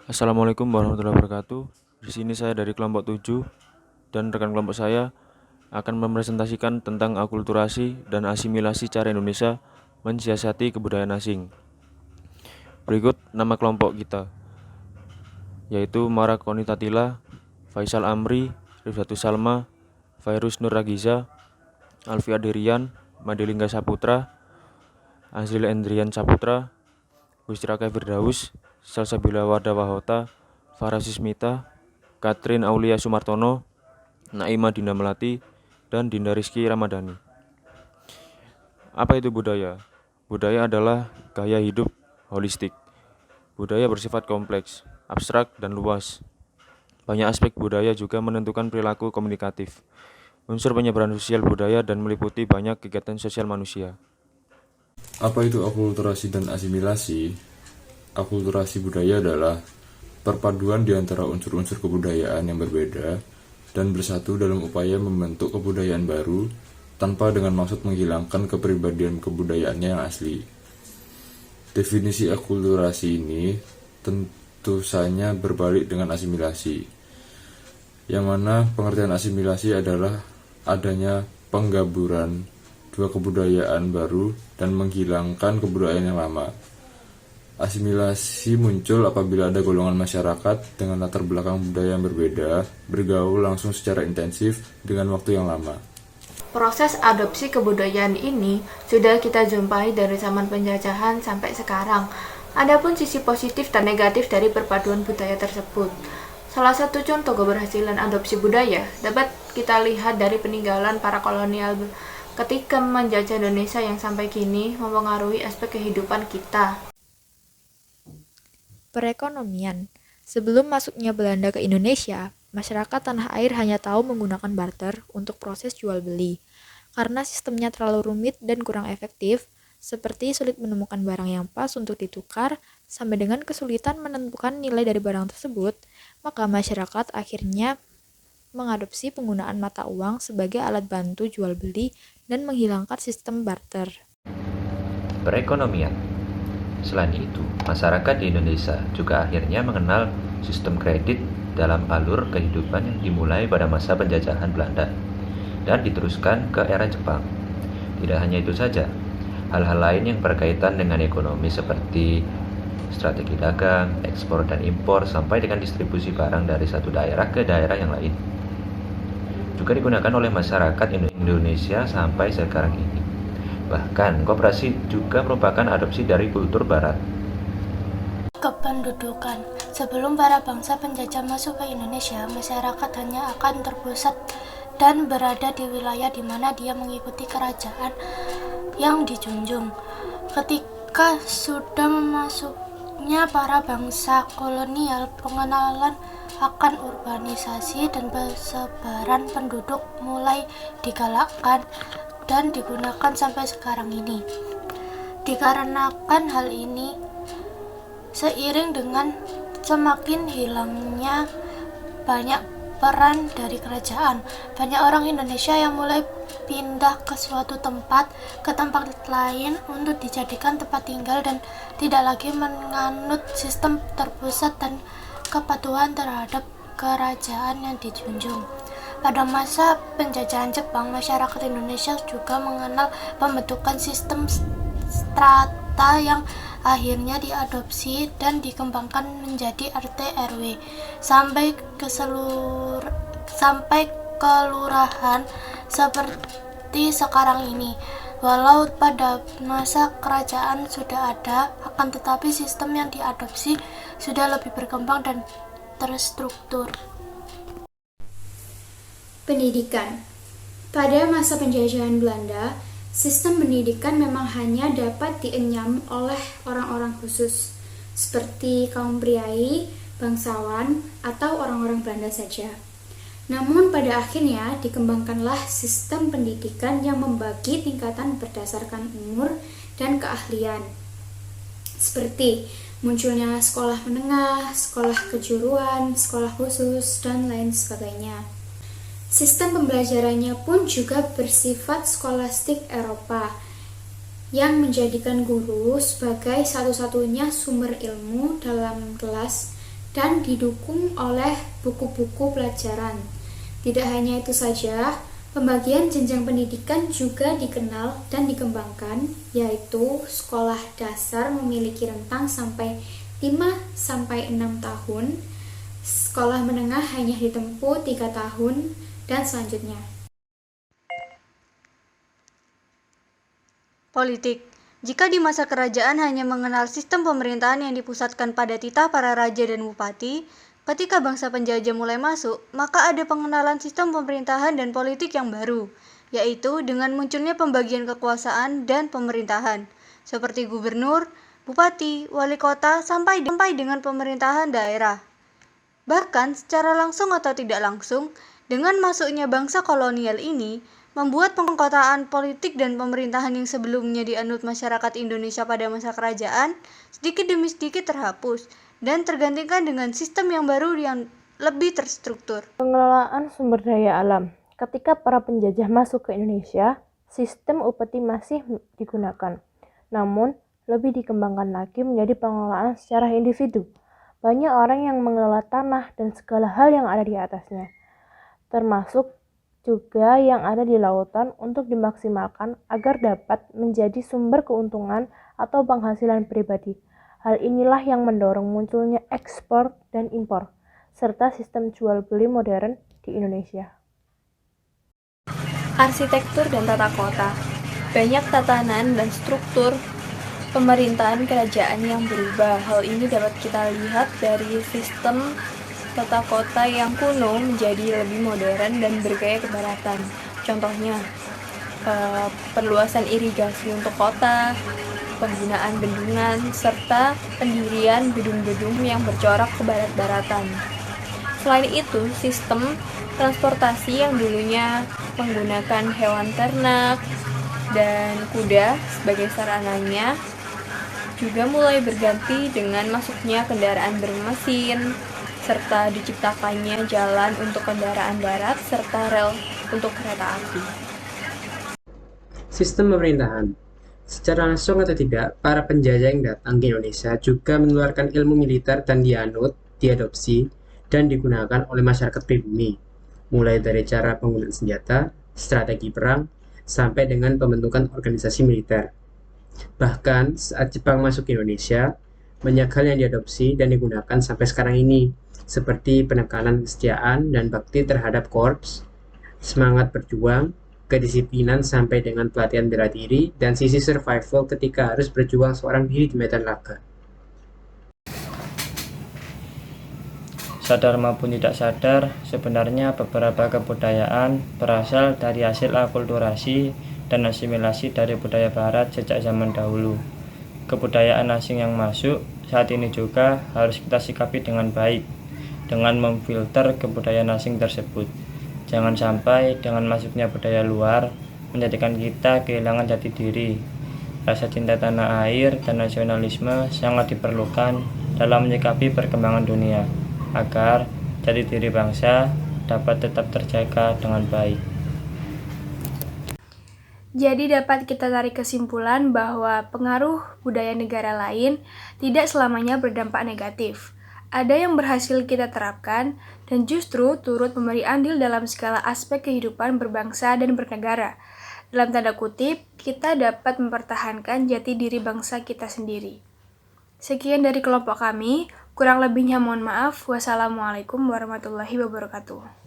Assalamualaikum warahmatullahi wabarakatuh. Di sini saya dari kelompok 7 dan rekan kelompok saya akan mempresentasikan tentang akulturasi dan asimilasi cara Indonesia mensiasati kebudayaan asing. Berikut nama kelompok kita, yaitu Mara Konitatila, Faisal Amri, Rifdatus Salma, Fairuz Nur Ragiza, Alfi Adirian, Madelingga Saputra, Azril Endrian Saputra, Husraka Firdaus, Salsabila Wardawahota, Farah Sismita, Katrin Aulia Sumartono, Naima Dina Melati, dan Dinda Rizky Ramadhani. Apa itu budaya? Budaya adalah gaya hidup holistik. Budaya bersifat kompleks, abstrak, dan luas. Banyak aspek budaya juga menentukan perilaku komunikatif. Unsur penyebaran sosial budaya dan meliputi banyak kegiatan sosial manusia. Apa itu akulturasi dan asimilasi? Akulturasi budaya adalah perpaduan di antara unsur-unsur kebudayaan yang berbeda dan bersatu dalam upaya membentuk kebudayaan baru tanpa dengan maksud menghilangkan kepribadian kebudayaannya yang asli. Definisi akulturasi ini tentu saja berbalik dengan asimilasi, yang mana pengertian asimilasi adalah adanya penggaburan dua kebudayaan baru dan menghilangkan kebudayaan yang lama. Asimilasi muncul apabila ada golongan masyarakat dengan latar belakang budaya yang berbeda bergaul langsung secara intensif dengan waktu yang lama. Proses adopsi kebudayaan ini sudah kita jumpai dari zaman penjajahan sampai sekarang. Adapun sisi positif dan negatif dari perpaduan budaya tersebut. Salah satu contoh keberhasilan adopsi budaya dapat kita lihat dari peninggalan para kolonial ketika menjajah Indonesia yang sampai kini mempengaruhi aspek kehidupan kita. Perekonomian. Sebelum masuknya Belanda ke Indonesia, masyarakat tanah air hanya tahu menggunakan barter untuk proses jual beli. Karena sistemnya terlalu rumit dan kurang efektif, seperti sulit menemukan barang yang pas untuk ditukar, sampai dengan kesulitan menentukan nilai dari barang tersebut, maka masyarakat akhirnya mengadopsi penggunaan mata uang sebagai alat bantu jual beli dan menghilangkan sistem barter. Perekonomian. Selain itu, masyarakat di Indonesia juga akhirnya mengenal sistem kredit dalam alur kehidupan yang dimulai pada masa penjajahan Belanda dan diteruskan ke era Jepang. Tidak hanya itu saja, hal-hal lain yang berkaitan dengan ekonomi seperti strategi dagang, ekspor dan impor sampai dengan distribusi barang dari satu daerah ke daerah yang lain juga digunakan oleh masyarakat Indonesia sampai sekarang ini. Bahkan, koperasi juga merupakan adopsi dari kultur barat. Kependudukan. Sebelum para bangsa penjajah masuk ke Indonesia, masyarakat hanya akan terpusat dan berada di wilayah di mana dia mengikuti kerajaan yang dijunjung. Ketika sudah masuknya para bangsa kolonial, pengenalan akan urbanisasi dan persebaran penduduk mulai digalakkan dan digunakan sampai sekarang ini. Dikarenakan hal ini, seiring dengan semakin hilangnya banyak peran dari kerajaan, banyak orang Indonesia yang mulai pindah ke suatu tempat, ke tempat lain untuk dijadikan tempat tinggal dan tidak lagi menganut sistem terpusat dan kepatuhan terhadap kerajaan yang dijunjung. Pada masa penjajahan Jepang, masyarakat Indonesia juga mengenal pembentukan sistem strata yang akhirnya diadopsi dan dikembangkan menjadi RT RW sampai kelurahan seperti sekarang ini. Walau pada masa kerajaan sudah ada, akan tetapi sistem yang diadopsi sudah lebih berkembang dan terstruktur. Pendidikan. Pada masa penjajahan Belanda, sistem pendidikan memang hanya dapat dienyam oleh orang-orang khusus, seperti kaum priai, bangsawan, atau orang-orang Belanda saja. Namun pada akhirnya dikembangkanlah sistem pendidikan yang membagi tingkatan berdasarkan umur dan keahlian. Seperti munculnya sekolah menengah, sekolah kejuruan, sekolah khusus, dan lain sebagainya. Sistem pembelajarannya pun juga bersifat skolastik Eropa, yang menjadikan guru sebagai satu-satunya sumber ilmu dalam kelas dan didukung oleh buku-buku pelajaran. Tidak hanya itu saja, pembagian jenjang pendidikan juga dikenal dan dikembangkan, yaitu sekolah dasar memiliki rentang sampai 5-6 tahun, sekolah menengah hanya ditempuh 3 tahun, dan selanjutnya. Politik. Jika di masa kerajaan hanya mengenal sistem pemerintahan yang dipusatkan pada titah para raja dan bupati, ketika bangsa penjajah mulai masuk, maka ada pengenalan sistem pemerintahan dan politik yang baru, yaitu dengan munculnya pembagian kekuasaan dan pemerintahan, seperti gubernur, bupati, wali kota, sampai dengan pemerintahan daerah. Bahkan secara langsung atau tidak langsung, dengan masuknya bangsa kolonial ini, membuat pengkotaan politik dan pemerintahan yang sebelumnya dianut masyarakat Indonesia pada masa kerajaan sedikit demi sedikit terhapus dan tergantikan dengan sistem yang baru yang lebih terstruktur. Pengelolaan sumber daya alam. Ketika para penjajah masuk ke Indonesia, sistem upeti masih digunakan. Namun, lebih dikembangkan lagi menjadi pengelolaan secara individu. Banyak orang yang mengelola tanah dan segala hal yang ada di atasnya, termasuk juga yang ada di lautan untuk dimaksimalkan agar dapat menjadi sumber keuntungan atau penghasilan pribadi. Hal inilah yang mendorong munculnya ekspor dan impor, serta sistem jual-beli modern di Indonesia. Arsitektur dan tata kota. Banyak tatanan dan struktur pemerintahan kerajaan yang berubah. Hal ini dapat kita lihat dari sistem tata kota yang kuno menjadi lebih modern dan bergaya kebaratan. Contohnya, perluasan irigasi untuk kota, penggunaan bendungan, serta pendirian gedung-gedung yang bercorak ke barat-baratan. Selain itu, sistem transportasi yang dulunya menggunakan hewan ternak dan kuda sebagai sarananya juga mulai berganti dengan masuknya kendaraan bermesin, serta diciptakannya jalan untuk kendaraan darat serta rel untuk kereta api. Sistem pemerintahan. Secara langsung atau tidak, para penjajah yang datang ke Indonesia juga mengeluarkan ilmu militer dan dianut, diadopsi, dan digunakan oleh masyarakat pribumi, mulai dari cara penggunaan senjata, strategi perang, sampai dengan pembentukan organisasi militer. Bahkan saat Jepang masuk ke Indonesia, banyak hal yang diadopsi dan digunakan sampai sekarang ini, seperti penekanan kesetiaan dan bakti terhadap korps, semangat berjuang, kedisiplinan sampai dengan pelatihan bela diri, dan sisi survival ketika harus berjuang seorang diri di medan laga. Sadar maupun tidak sadar, sebenarnya beberapa kebudayaan berasal dari hasil akulturasi dan asimilasi dari budaya barat sejak zaman dahulu. Kebudayaan asing yang masuk saat ini juga harus kita sikapi dengan baik, dengan memfilter kebudayaan asing tersebut. Jangan sampai dengan masuknya budaya luar menjadikan kita kehilangan jati diri. Rasa cinta tanah air dan nasionalisme sangat diperlukan dalam menyikapi perkembangan dunia, agar jati diri bangsa dapat tetap terjaga dengan baik. Jadi dapat kita tarik kesimpulan bahwa pengaruh budaya negara lain tidak selamanya berdampak negatif. Ada yang berhasil kita terapkan dan justru turut memberi andil dalam segala aspek kehidupan berbangsa dan bernegara. Dalam tanda kutip, kita dapat mempertahankan jati diri bangsa kita sendiri. Sekian dari kelompok kami, kurang lebihnya mohon maaf. Wassalamualaikum warahmatullahi wabarakatuh.